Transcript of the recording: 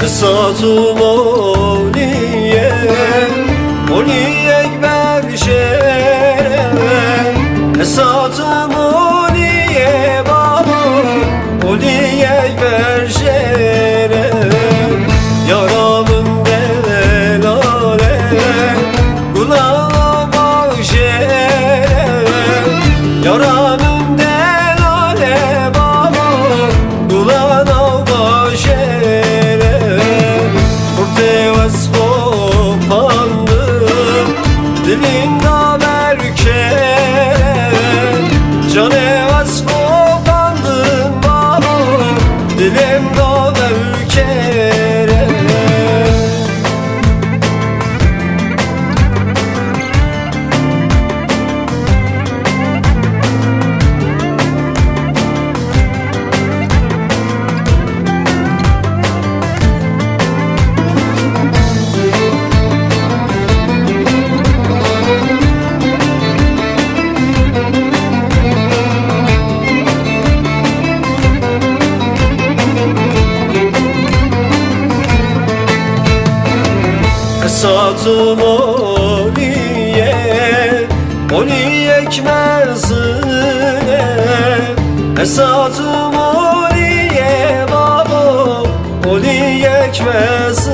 Esat'ım Oliye, Oliye Ekber şeref. Esat'ım Oliye baba, Oliye Ekber şeref. Yaramın delale, kulağıma şeref. Yaramın delale baba, kulağıma şeref. Kurtevaz kopandım, dilimde berker. Canevaz kopandım baba, dilimde berker. Esat'ım Oliye, Oliye ekmerzine. Esat'ım Oliye baba, Oliye ekmez.